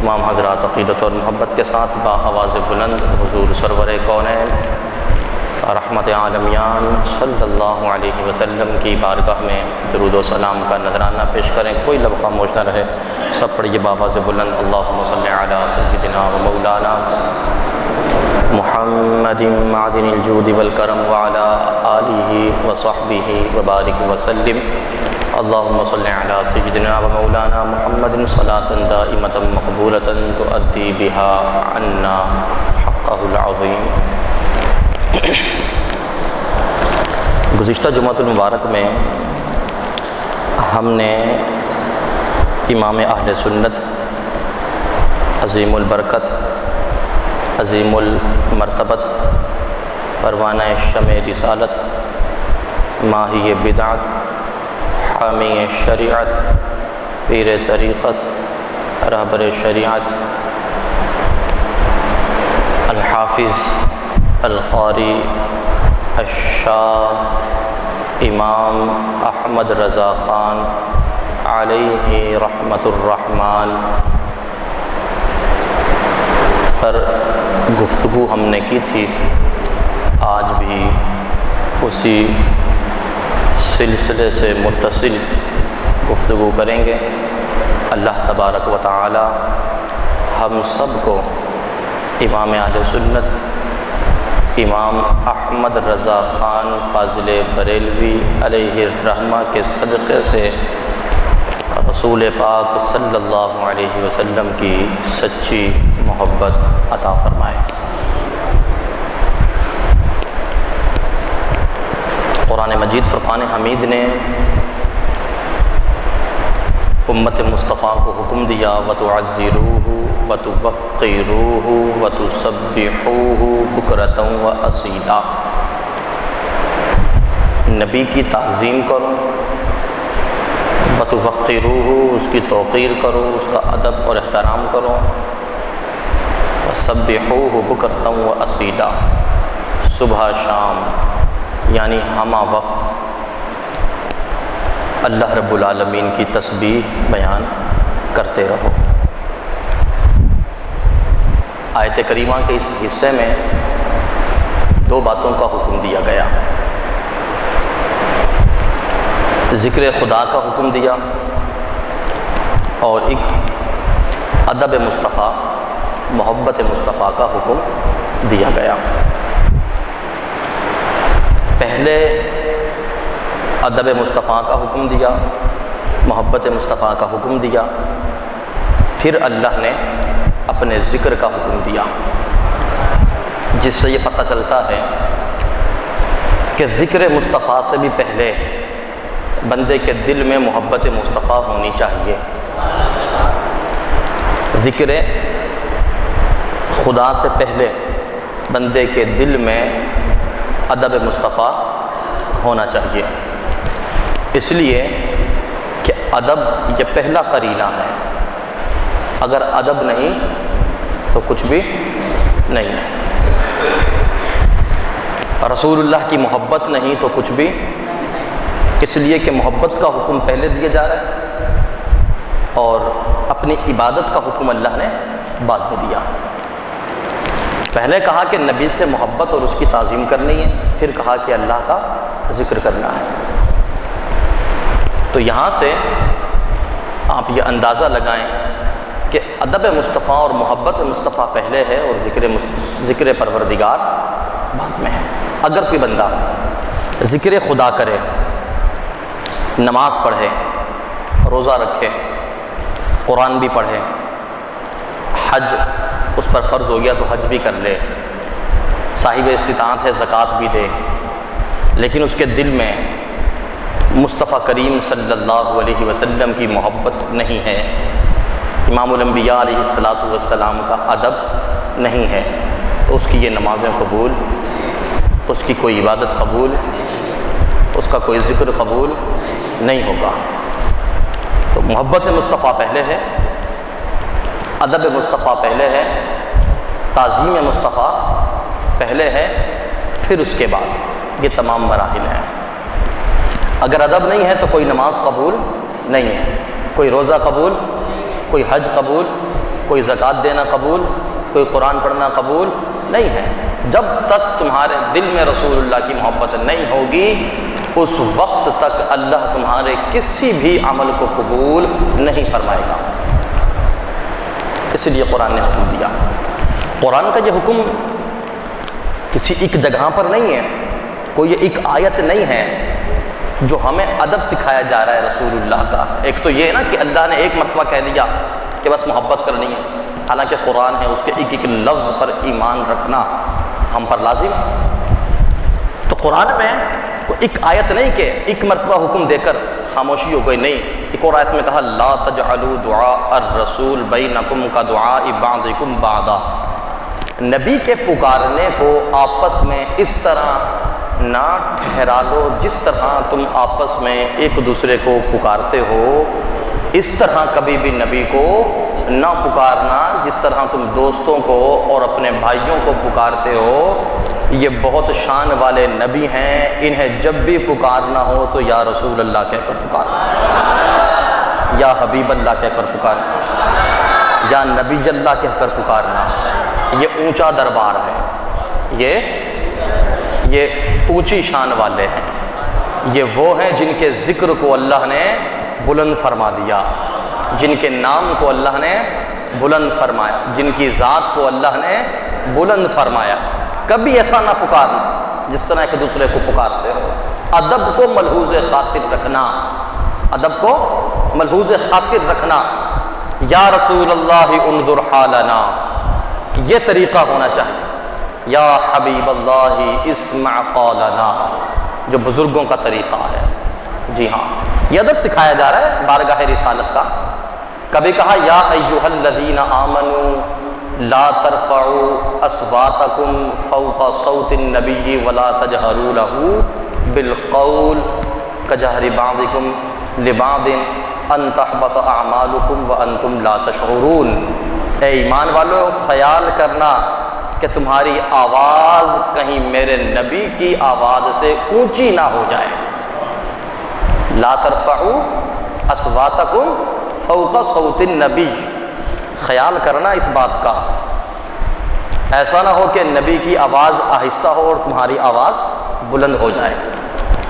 تمام حضرات عقیدت اور محبت کے ساتھ با آواز بلند حضور سرور کونین رحمت عالمیان صلی اللہ علیہ وسلم کی بارگاہ میں درود و سلام کا نذرانہ پیش کریں. کوئی لب خاموش نہ رہے, سب پڑھیے بآواز بلند اللہم صلی علی سیدنا و مولانا محمد معدن الجود والکرم وعلی آلہ وصحبہ وبارک وسلم. اللہم صلی علی سیدنا و مولانا محمد صلاة دائمة مقبولة تؤدی بها عنا حقہ العظیم. گزشتہ جمعۃ المبارک میں ہم نے امام اہل سنت عظیم البرکت عظیم المرتبت پروانہ شمع رسالت ماہی بدعت حامی شریعت پیر طریقت رہبر شریعت الحافظ القاری الشاہ امام احمد رضا خان علیہ رحمت الرحمن پر گفتگو ہم نے کی تھی. آج بھی اسی سلسلے سے متصل گفتگو کریں گے. اللہ تبارک و تعالی ہم سب کو امام اہل سنت امام احمد رضا خان فاضل بریلوی علیہ الرحمہ کے صدقے سے رسول پاک صلی اللہ علیہ وسلم کی سچی محبت عطا فرمائے. قرآن مجید فرقان حمید نے امت مصطفیٰ کو حکم دیا وَتُعَزِّرُوهُ وَتُوَقِّرُوهُ وَتُسَبِّحُوهُ بُكْرَةً وَأَصِيلًا. نبی کی تعظیم کرو, وَتُوَقِّرُوهُ اس کی توقیر کرو, اس کا ادب اور احترام کرو, وَسَبِّحُوهُ بُكْرَةً وَأَصِيلًا صبح شام یعنی ہمہ وقت اللہ رب العالمین کی تسبیح بیان کرتے رہو. آیت کریمہ کے اس حصے میں دو باتوں کا حکم دیا گیا. ذکر خدا کا حکم دیا اور ایک ادب مصطفیٰ محبت مصطفیٰ کا حکم دیا گیا. پہلے ادب مصطفیٰ کا حکم دیا, محبت مصطفیٰ کا حکم دیا, پھر اللہ نے اپنے ذکر کا حکم دیا, جس سے یہ پتہ چلتا ہے کہ ذکر مصطفیٰ سے بھی پہلے بندے کے دل میں محبت مصطفیٰ ہونی چاہیے. ذکر خدا سے پہلے بندے کے دل میں ادب مصطفیٰ ہونا چاہیے, اس لیے کہ ادب یہ پہلا قرینہ ہے. اگر ادب نہیں تو کچھ بھی نہیں ہے. رسول اللہ کی محبت نہیں تو کچھ بھی, اس لیے کہ محبت کا حکم پہلے دیا جا رہا ہے اور اپنی عبادت کا حکم اللہ نے بعد میں دیا. پہلے کہا کہ نبی سے محبت اور اس کی تعظیم کرنی ہے, پھر کہا کہ اللہ کا ذکر کرنا ہے. تو یہاں سے آپ یہ اندازہ لگائیں کہ ادب مصطفیٰ اور محبت مصطفیٰ پہلے ہے اور ذکر پروردگار بعد میں ہے. اگر کوئی بندہ ذکر خدا کرے, نماز پڑھے, روزہ رکھے, قرآن بھی پڑھے, حج اس پر فرض ہو گیا تو حج بھی کر لے, صاحب استطاعت ہے زکوٰۃ بھی دے, لیکن اس کے دل میں مصطفیٰ کریم صلی اللہ علیہ وسلم کی محبت نہیں ہے, امام الانبیاء علیہ السلام کا ادب نہیں ہے, تو اس کی یہ نمازیں قبول, اس کی کوئی عبادت قبول, اس کا کوئی ذکر قبول نہیں ہوگا. تو محبت مصطفیٰ پہلے ہے, ادب مصطفیٰ پہلے ہے, تعظیم مصطفیٰ پہلے ہے, پھر اس کے بعد یہ تمام مراحل ہیں. اگر ادب نہیں ہے تو کوئی نماز قبول نہیں ہے, کوئی روزہ قبول, کوئی حج قبول کوئی زکوٰۃ دینا قبول، کوئی قرآن پڑھنا قبول نہیں ہے۔ جب تک تمہارے دل میں رسول اللہ کی محبت نہیں ہوگی اس وقت تک اللہ تمہارے کسی بھی عمل کو قبول نہیں فرمائے گا۔ اس لیے قرآن نے حکم دیا۔ قرآن کا یہ حکم کسی ایک جگہ پر نہیں ہے، کوئی ایک آیت نہیں ہے جو ہمیں ادب سکھایا جا رہا ہے رسول اللہ کا۔ ایک تو یہ ہے نا کہ اللہ نے ایک مرتبہ کہہ دیا کہ بس محبت کرنی ہے، حالانکہ قرآن ہے، اس کے ایک ایک لفظ پر ایمان رکھنا ہم پر لازم ہے۔ تو قرآن میں کوئی ایک آیت نہیں کہ ایک مرتبہ حکم دے کر خاموشی ہو گئی، نہیں۔ ایک اور آیت میں کہا لا تجعلوا دعاء الرسول بینکم کدعاء بعضکم بعضا، نبی کے پکارنے کو آپس میں اس طرح نہ ٹھہرا لو جس طرح تم آپس میں ایک دوسرے کو پکارتے ہو، اس طرح کبھی بھی نبی کو نہ پکارنا جس طرح تم دوستوں کو اور اپنے بھائیوں کو پکارتے ہو۔ یہ بہت شان والے نبی ہیں، انہیں جب بھی پکارنا ہو تو یا رسول اللہ کہہ کر پکارنا، یا حبیب اللہ کہہ کر پکارنا، یا نبی اللہ کہہ کر پکارنا۔ یہ اونچا دربار ہے، یہ اونچی شان والے ہیں، یہ وہ ہیں جن کے ذکر کو اللہ نے بلند فرما دیا، جن کے نام کو اللہ نے بلند فرمایا، جن کی ذات کو اللہ نے بلند فرمایا۔ کبھی ایسا نہ پکارنا جس طرح ایک دوسرے کو پکارتے ہو۔ ادب کو ملحوظ خاطر رکھنا، ادب کو ملحوظ خاطر رکھنا۔ یا رسول اللہ انظر حالنا، یہ طریقہ ہونا چاہیے۔ یا حبیب اللہ اسمع قولنا، جو بزرگوں کا طریقہ ہے۔ جی ہاں، یہ ادب سکھایا جا رہا ہے بارگاہ رسالت کا۔ کبھی کہا یا ایھا الذین آمنوا لا ترفعوا اصواتکم فوق صوت النبی ولا تجہروا له بالقول کجہر بعضکم لبعض ان تحبط اعمالکم وانتم لا تشعرون۔ اے ایمان والو، خیال کرنا کہ تمہاری آواز کہیں میرے نبی کی آواز سے اونچی نہ ہو جائے۔ لا ترفعوا اصواتکم فوق صوت النبی، خیال کرنا اس بات کا، ایسا نہ ہو کہ نبی کی آواز آہستہ ہو اور تمہاری آواز بلند ہو جائے،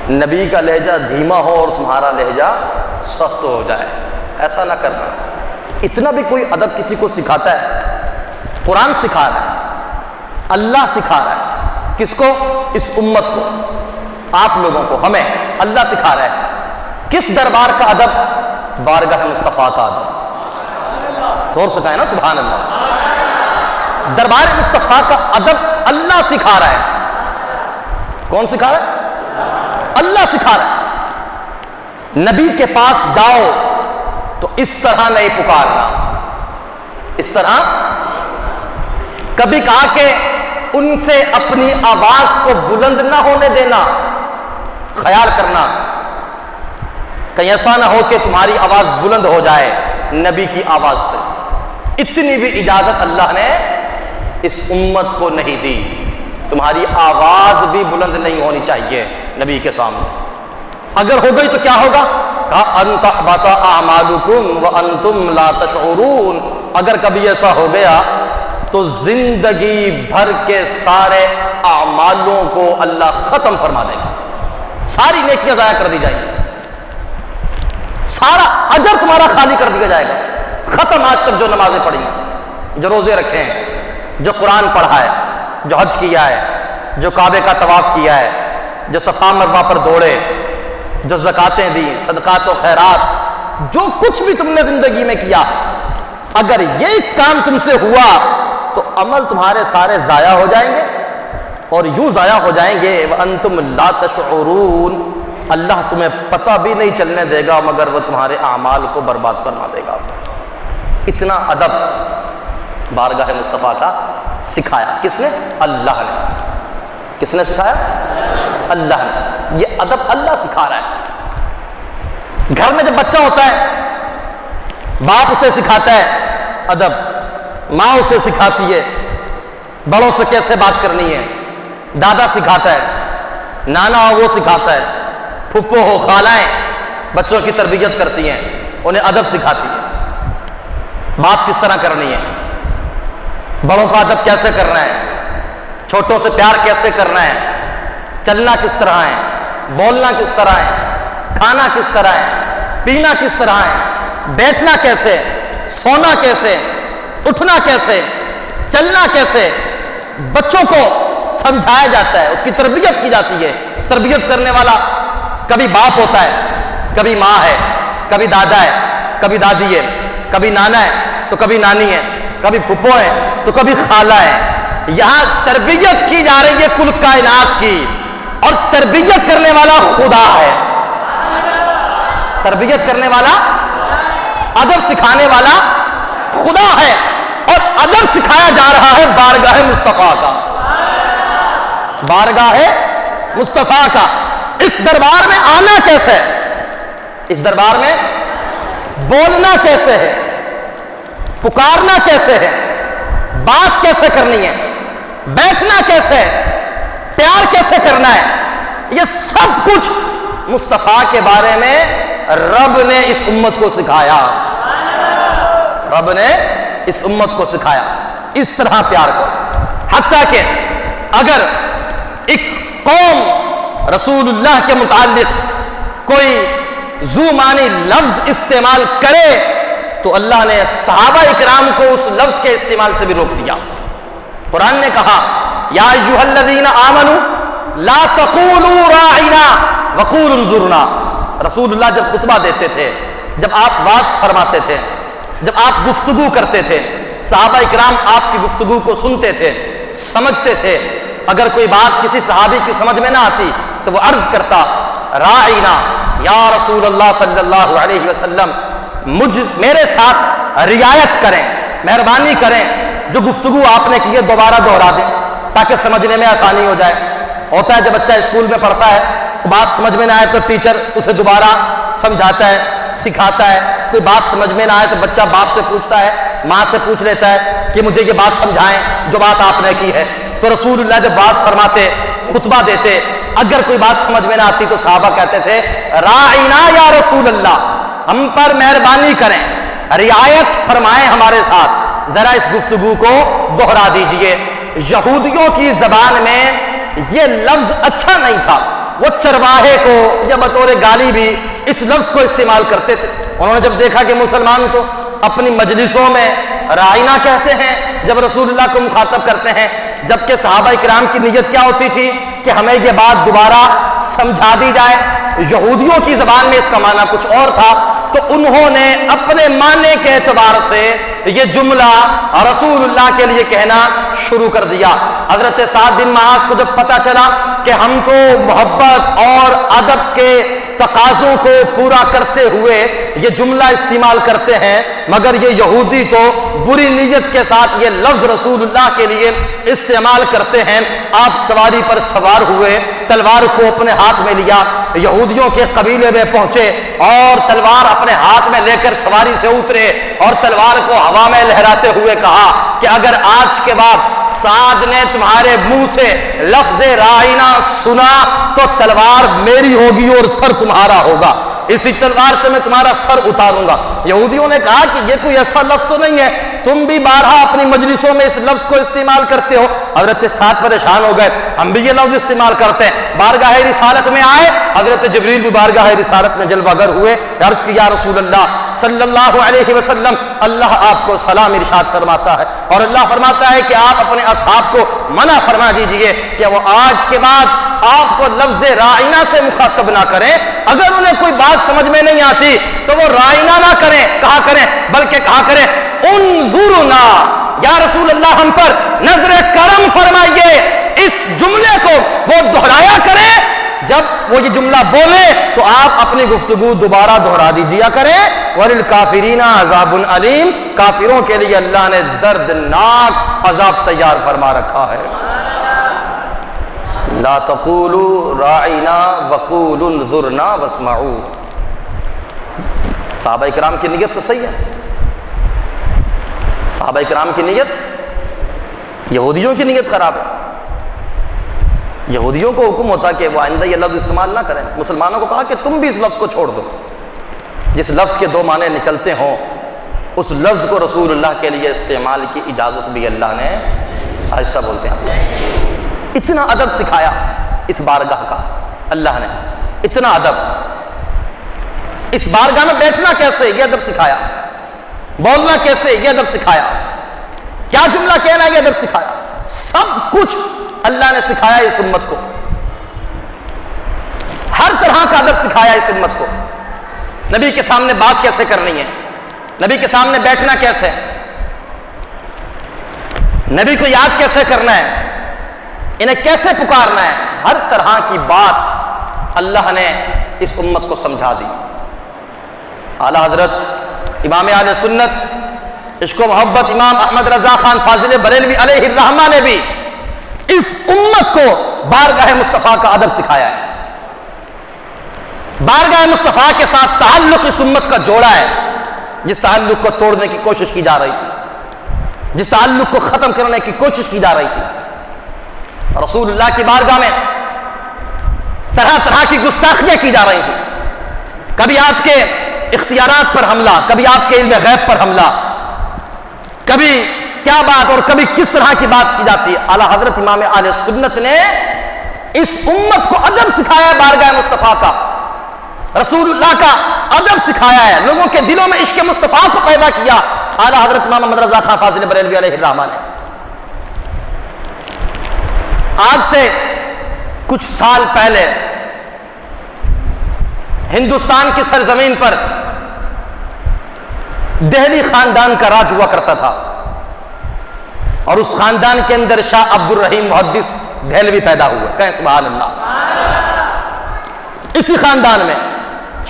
نبی کا لہجہ دھیما ہو اور تمہارا لہجہ سخت ہو جائے، ایسا نہ کرنا۔ اتنا بھی کوئی ادب کسی کو سکھاتا ہے؟ قرآن سکھا رہا ہے، اللہ سکھا رہا ہے، کس کو؟ اس امت کو، آپ لوگوں کو، ہمیں اللہ سکھا رہا ہے۔ کس دربار کا ادب؟ بارگاہ مصطفیٰ کا ادب۔ زور سے کہیں نا سبحان اللہ۔ دربار مصطفیٰ کا ادب اللہ سکھا رہا ہے۔ کون سکھا رہا ہے؟ اللہ سکھا رہا ہے۔ نبی کے پاس جاؤ تو اس طرح نہیں پکارنا، اس طرح۔ کبھی کہا کہ ان سے اپنی آواز کو بلند نہ ہونے دینا، خیال کرنا کہیں ایسا نہ ہو کہ تمہاری آواز بلند ہو جائے نبی کی آواز سے۔ اتنی بھی اجازت اللہ نے اس امت کو نہیں دی۔ تمہاری آواز بھی بلند نہیں ہونی چاہیے نبی کے سامنے۔ اگر ہو گئی تو کیا ہوگا؟ کہا ان تحبط اعمالکم وانتم لا تشعرون، اگر کبھی ایسا ہو گیا تو زندگی بھر کے سارے اعمالوں کو اللہ ختم فرما دے گا، ساری نیکیاں ضائع کر دی جائیں گی، سارا اجر تمہارا خالی کر دیا جائے گا، ختم۔ آج تک جو نمازیں پڑھی ہیں، جو روزے رکھے ہیں، جو قرآن پڑھا ہے، جو حج کیا ہے، جو کعبے کا طواف کیا ہے، جو صفا مروہ پر دوڑے، جو زکاتیں دی، صدقات و خیرات، جو کچھ بھی تم نے زندگی میں کیا، اگر یہ کام تم سے ہوا تو عمل تمہارے سارے ضائع ہو جائیں گے، اور یوں ضائع ہو جائیں گے وَأَنْتُمْ لَا تَشْعُرُونَ، اللہ تمہیں پتہ بھی نہیں چلنے دے گا مگر وہ تمہارے اعمال کو برباد فرما دے گا۔ اتنا ادب بارگاہ مصطفیٰ کا سکھایا کس نے؟ اللہ نے۔ کس نے سکھایا؟ اللہ نے۔ یہ ادب اللہ سکھا رہا ہے۔ گھر میں جب بچہ ہوتا ہے، باپ اسے سکھاتا ہے ادب، ماں اسے سکھاتی ہے بڑوں سے کیسے بات کرنی ہے، دادا سکھاتا ہے، نانا ہو وہ سکھاتا ہے، پھپھو ہو، خالائیں بچوں کی تربیت کرتی ہیں، انہیں ادب سکھاتی ہیں۔ بات کس طرح کرنی ہے، بڑوں کا ادب کیسے کرنا ہے، چھوٹوں سے پیار کیسے کرنا ہے، چلنا کس طرح ہے، بولنا کس طرح ہے، کھانا کس طرح ہے، پینا کس طرح ہے، بیٹھنا کیسے، سونا کیسے، اٹھنا کیسے، چلنا کیسے، بچوں کو سمجھایا جاتا ہے، اس کی تربیت کی جاتی ہے۔ تربیت کرنے والا کبھی باپ ہوتا ہے، کبھی ماں ہے، کبھی دادا ہے، کبھی دادی ہے، کبھی نانا ہے تو کبھی نانی ہے، کبھی پھپھو ہے تو کبھی خالہ ہے۔ یہاں تربیت کی جا رہی ہے کل کائنات کی، اور تربیت کرنے والا خدا ہے۔ تربیت کرنے والا، ادب سکھانے والا خدا ہے، اور ادب سکھایا جا رہا ہے بارگاہ مصطفیٰ کا، بارگاہ مصطفیٰ کا۔ اس دربار میں آنا کیسے ہے، اس دربار میں بولنا کیسے ہے، پکارنا کیسے ہے، بات کیسے کرنی ہے، بیٹھنا کیسے ہے، پیار کیسے کرنا ہے، یہ سب کچھ مصطفیٰ کے بارے میں رب نے اس امت کو سکھایا، رب نے اس امت کو سکھایا۔ اس طرح پیار کرو، حتیٰ کہ اگر ایک قوم رسول اللہ کے متعلق کوئی ذو معنی لفظ استعمال کرے تو اللہ نے صحابہ اکرام کو اس لفظ کے استعمال سے بھی روک دیا۔ قرآن نے کہا یا ایھا الذین آمنوا لا تقولوا راعنا وقولوا انظرنا۔ رسول اللہ جب خطبہ دیتے تھے، جب آپ واعظ فرماتے تھے، جب آپ گفتگو کرتے تھے، صحابہ اکرام آپ کی گفتگو کو سنتے تھے، سمجھتے تھے۔ اگر کوئی بات کسی صحابی کی سمجھ میں نہ آتی تو وہ عرض کرتا راعنا یا رسول اللہ صلی اللہ علیہ وسلم، میرے ساتھ رعایت کریں، مہربانی کریں، جو گفتگو آپ نے کی ہے دوبارہ دہرا دیں تاکہ سمجھنے میں آسانی ہو جائے۔ ہوتا ہے جب بچہ اسکول میں پڑھتا ہے، بات سمجھ میں نہ آئے تو ٹیچر اسے دوبارہ سمجھاتا ہے، سکھاتا ہے۔ کوئی بات سمجھ میں نہ آئے تو بچہ باپ سے پوچھتا ہے، ماں سے پوچھ لیتا ہے کہ مجھے یہ بات سمجھائیں جو بات آپ نے کی ہے۔ تو رسول اللہ جب واعظ فرماتے، خطبہ دیتے، اگر کوئی بات سمجھ میں نہ آتی تو صحابہ کہتے تھے راعنا یا رسول اللہ، ہم پر مہربانی کریں، رعایت فرمائیں ہمارے ساتھ، ذرا اس گفتگو کو دہرا دیجئے۔ یہودیوں کی زبان میں یہ لفظ اچھا نہیں تھا، وہ چرواہے کو یا بطور گالی بھی اس لفظ کو استعمال کرتے تھے۔ انہوں نے جب دیکھا کہ مسلمان تو اپنی مجلسوں میں راعنا کہتے ہیں جب رسول اللہ کو مخاطب کرتے ہیں، جبکہ صحابہ اکرام کی نیت کیا ہوتی تھی کہ ہمیں یہ بات دوبارہ سمجھا دی جائے۔ یہودیوں کی زبان میں اس کا معنی کچھ اور تھا، تو انہوں نے اپنے معنی کے اعتبار سے یہ جملہ رسول اللہ کے لیے کہنا شروع کر دیا۔ حضرت سعد بن معاذ کو جب پتہ چلا کہ ہم کو محبت اور ادب کے تقاضوں کو پورا کرتے ہوئے یہ جملہ استعمال کرتے ہیں، مگر یہ یہودی تو بری نیت کے ساتھ یہ لفظ رسول اللہ کے لیے استعمال کرتے ہیں، آپ سواری پر سوار ہوئے، تلوار کو اپنے ہاتھ میں لیا، یہودیوں کے قبیلے میں پہنچے اور تلوار اپنے ہاتھ میں لے کر سواری سے اترے اور تلوار کو ہوا میں لہراتے ہوئے کہا کہ اگر آج کے بعد سعد نے تمہارے منہ سے لفظ راعنا سنا تو تلوار میری ہوگی اور سر تمہارا ہوگا، اسی تلوار سے میں تمہارا سر اتاروں گا۔ یہودیوں نے کہا کہ یہ کوئی ایسا لفظ تو نہیں ہے، تم بھی بارہا اپنی مجلسوں میں اس لفظ کو استعمال کرتے ہو۔ حضرت سعد پریشان ہو گئے، ہم بھی یہ لفظ استعمال کرتے ہیں۔ بارگاہ رسالت میں آئے، حضرت جبریل بھی بارگاہ رسالت میں جلوہ گر ہوئے، عرض کی یا رسول اللہ صلی اللہ علیہ وسلم، اللہ آپ کو سلام ارشاد فرماتا ہے، اور اللہ فرماتا ہے کہ آپ اپنے اصحاب کو منع فرما دیجئے کہ وہ آج کے بعد آپ کو لفظ راعنا سے مخاطب نہ کریں۔ اگر انہیں کوئی بات سمجھ میں نہیں آتی تو وہ راعنا نہ کریں، کہا کریں، بلکہ کہا کریں انظرنا، یا رسول اللہ ہم پر نظر کرم فرمائیے۔ اس جملے کو وہ دہرایا کریں، جب وہ یہ جملہ بولے تو آپ اپنی گفتگو دوبارہ دہرا دیجیا کریں۔ وَلِلْكَافِرِينَ عَذَابٌ عَلِيمٌ، کافروں کے لیے اللہ نے دردناک عذاب تیار فرما رکھا ہے۔ لا تقولوا راعنا وقولوا انظرنا واسمعوا۔ صحابہ کرام کی نیت تو صحیح ہے، صحابہ کرام کی نیت، یہودیوں کی نیت خراب ہے۔ یہودیوں کو حکم ہوتا کہ وہ آئندہ یہ لفظ استعمال نہ کریں، مسلمانوں کو کہا کہ تم بھی اس لفظ کو چھوڑ دو۔ جس لفظ کے دو معنی نکلتے ہوں اس لفظ کو رسول اللہ کے لیے استعمال کی اجازت بھی اللہ نے، آہستہ بولتے ہیں، اتنا ادب سکھایا اس بارگاہ کا اللہ نے، اتنا ادب، اس بارگاہ میں بیٹھنا کیسے یہ ادب سکھایا، بولنا کیسے یہ ادب سکھایا، کیا جملہ کہنا یہ ادب سکھایا، سب کچھ اللہ نے سکھایا اس امت کو، ہر طرح کا ادب سکھایا اس امت کو، نبی کے سامنے بات کیسے کرنی ہے، نبی کے سامنے بیٹھنا کیسے، نبی کو یاد کیسے کرنا ہے، انہیں کیسے پکارنا ہے، ہر طرح کی بات اللہ نے اس امت کو سمجھا دی۔ اعلیٰ حضرت امام اہل سنت عشق و محبت امام احمد رضا خان فاضل بریلوی علیہ الرحمہ نے بھی اس امت کو بارگاہ مصطفیٰ کا ادب سکھایا ہے، بارگاہ مصطفیٰ کے ساتھ تعلق اس امت کا جوڑا ہے، جس تعلق کو توڑنے کی کوشش کی جا رہی تھی، جس تعلق کو ختم کرنے کی کوشش کی جا رہی تھی، رسول اللہ کی بارگاہ میں طرح طرح کی گستاخیاں کی جا رہی تھی، کبھی آپ کے اختیارات پر حملہ، کبھی آپ کے علم غیب پر حملہ، کبھی کیا بات اور کبھی کس طرح کی بات کی جاتی ہے۔ اعلیٰ حضرت امام اہل سنت نے اس امت کو ادب سکھایا ہے بارگاہ مصطفیٰ کا، رسول اللہ کا ادب سکھایا ہے، لوگوں کے دلوں میں عشق مصطفیٰ کو پیدا کیا اعلیٰ حضرت امام احمد رضا خان فاضل بریلوی علیہ الرحمہ نے۔ آج سے کچھ سال پہلے ہندوستان کی سرزمین پر دہلی خاندان کا راج ہوا کرتا تھا، اور اس خاندان کے اندر شاہ عبد الرحیم محدث دہلوی پیدا ہوئے، کہیں سبحان اللہ۔ اسی خاندان میں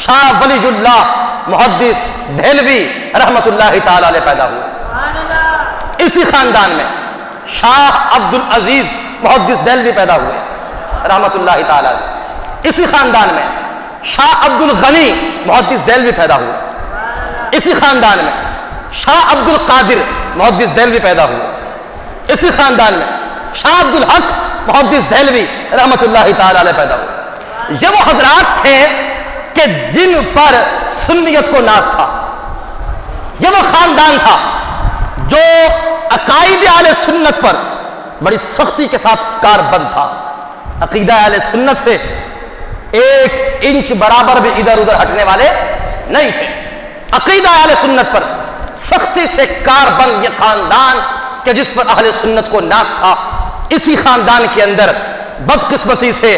شاہ ولی اللہ محدث دہلوی رحمت اللہ تعالی علیہ پیدا ہوئے، اسی خاندان میں شاہ عبد العزیز محدث دہلوی پیدا ہوئے رحمت اللہ تعالی علیہ، اسی خاندان میں شاہ عبد الغنی محدث دہلوی پیدا ہوئے، اسی خاندان میں شاہ عبد القادر محدث دہلوی پیدا ہوئے، اسی خاندان میں شاہ عبد الحق محدث دہلوی رحمت اللہ تعالی علیہ پیدا ہوئے۔ یہ وہ حضرات تھے کہ جن پر سنیت کو ناز تھا، یہ وہ خاندان تھا جو عقائد اہل سنت پر بڑی سختی کے ساتھ کاربند تھا، عقیدہ اہل سنت سے ایک انچ برابر بھی ادھر ادھر ہٹنے والے نہیں تھے، عقیدہ اہل سنت پر سختی سے کاربند یہ خاندان کہ جس پر اہل سنت کو ناز تھا۔ اسی خاندان کے اندر بدقسمتی سے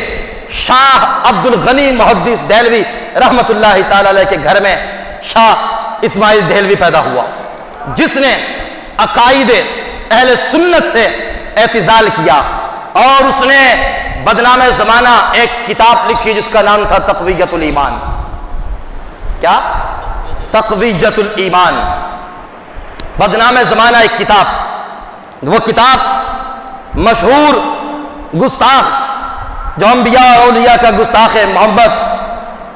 شاہ عبد الغنی محدث دہلوی رحمت اللہ تعالی علیہ کے گھر میں شاہ اسماعیل دہلوی پیدا ہوا، جس نے عقائد اہل سنت سے اعتزال کیا، اور اس نے بدنام زمانہ ایک کتاب لکھی جس کا نام تھا تقویۃ الایمان۔ کیا؟ تقویۃ الایمان، بدنام زمانہ ایک کتاب، وہ کتاب مشہور گستاخ جو انبیاء اور اولیاء کا گستاخ ہے محمد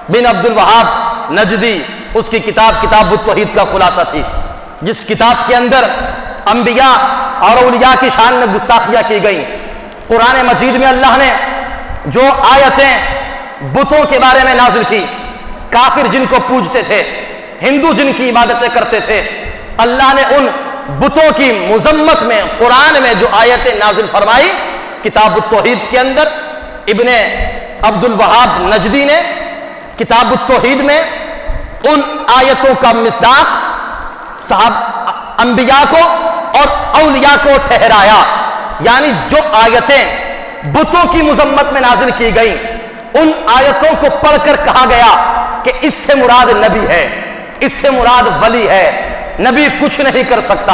بن عبد الوہاب نجدی، اس کی کتاب کتاب التوحید کا خلاصہ تھی، جس کتاب کے اندر انبیاء اور اولیاء کی شان میں گستاخیاں کی گئیں۔ قرآن مجید میں اللہ نے جو آیتیں بتوں کے بارے میں نازل کی، کافر جن کو پوجتے تھے، ہندو جن کی عبادتیں کرتے تھے، اللہ نے ان بتوں کی مذمت میں قرآن میں جو آیتیں نازل فرمائی، کتاب التوحید کے اندر ابن عبد الوہاب نجدی نے کتاب التوحید میں ان آیتوں کا مصداق صحابہ انبیاء کو اور اولیاء کو ٹھہرایا، یعنی جو آیتیں بتوں کی مذمت میں نازل کی گئیں، ان آیتوں کو پڑھ کر کہا گیا کہ اس سے مراد نبی ہے، اس سے مراد ولی ہے، نبی کچھ نہیں کر سکتا،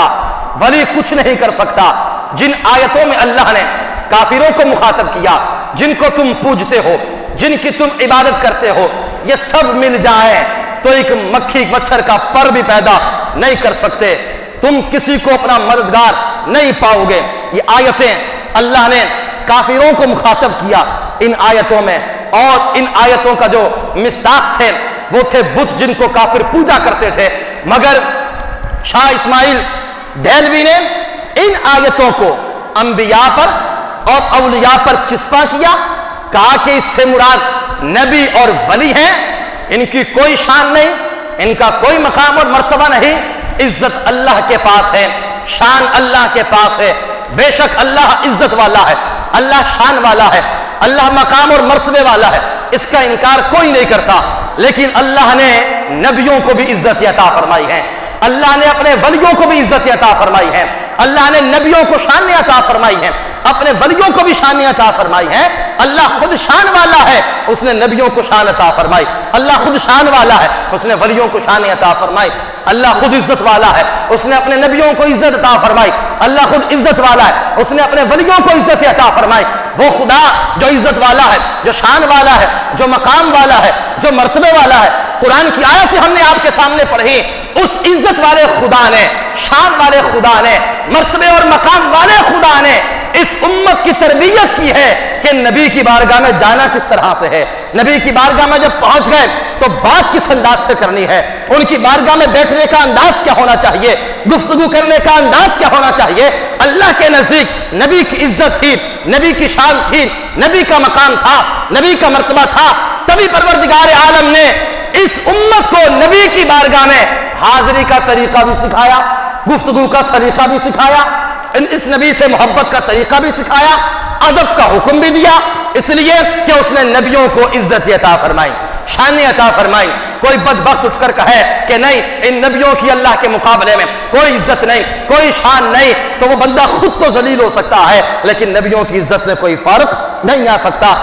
ولی کچھ نہیں کر سکتا۔ جن آیتوں میں اللہ نے کافروں کو مخاطب کیا، جن کو تم پوجتے ہو، جن کی تم عبادت کرتے ہو، یہ سب مل جائیں تو ایک مکھی مچھر کا پر بھی پیدا نہیں کر سکتے، تم کسی کو اپنا مددگار نہیں پاؤ گے۔ یہ آیتیں اللہ نے کافروں کو مخاطب کیا ان آیتوں میں، اور ان آیتوں کا جو مصداق تھے وہ تھے بت جن کو کافر پوجا کرتے تھے، مگر شاہ اسماعیل دہلوی نے ان آیتوں کو انبیاء پر اور اولیاء پر چسپاں کیا، کہا کہ اس سے مراد نبی اور ولی ہیں، ان کی کوئی شان نہیں، ان کا کوئی مقام اور مرتبہ نہیں، عزت اللہ کے پاس ہے، شان اللہ کے پاس ہے۔ بے شک اللہ عزت والا ہے، اللہ شان والا ہے، اللہ مقام اور مرتبے والا ہے، اس کا انکار کوئی نہیں کرتا۔ لیکن اللہ نے نبیوں کو بھی عزت عطا فرمائی ہے، اللہ نے اپنے ولیوں کو بھی عزت عطا فرمائی ہے، اللہ نے نبیوں کو شان عطا فرمائی ہے، اپنے ولیوں کو بھی شان عطا فرمائی ہے۔ اللہ خود شان والا ہے، اس نے نبیوں کو شان عطا فرمائی۔ اللہ خود شان والا ہے، اس نے ولیوں کو شان عطا فرمائی۔ اللہ خود عزت والا ہے، اس نے اپنے نبیوں کو عزت عطا فرمائی۔ اللہ خود عزت والا ہے، اس نے اپنے ولیوں کو عزت عطا فرمائی۔ وہ خدا جو عزت والا ہے، جو شان والا ہے، جو مقام والا ہے، جو مرتبے والا ہے، قرآن کی آیت ہم نے آپ کے سامنے پڑھی، اس عزت والے خدا نے، شان والے خدا نے، مرتبے اور مقام والے خدا نے اس امت کی تربیت کی ہے کہ نبی کی بارگاہ میں جانا کس طرح سے ہے، نبی کی بارگاہ میں جب پہنچ گئے تو بات کس انداز سے کرنی ہے، ان کی بارگاہ میں بیٹھنے کا انداز کیا ہونا چاہیے، گفتگو کرنے کا انداز کیا ہونا چاہیے۔ اللہ کے نزدیک نبی کی عزت تھی، نبی کی شان تھی، نبی کا مقام تھا، نبی کا مرتبہ تھا، تبھی پروردگار عالم نے اس امت کو نبی کی بارگاہ میں حاضری کا طریقہ بھی سکھایا، گفتگو کا سلیقہ بھی سکھایا، اس نبی سے محبت کا طریقہ بھی سکھایا، ادب کا حکم بھی دیا، اس لیے کہ اس نے نبیوں کو عزت عطا فرمائی، شان عطا فرمائی۔ کوئی بدبخت اٹھ کر کہے کہ نہیں ان نبیوں کی اللہ کے مقابلے میں کوئی عزت نہیں، کوئی شان نہیں، تو وہ بندہ خود تو ذلیل ہو سکتا ہے لیکن نبیوں کی عزت میں کوئی فرق نہیں آ سکتا۔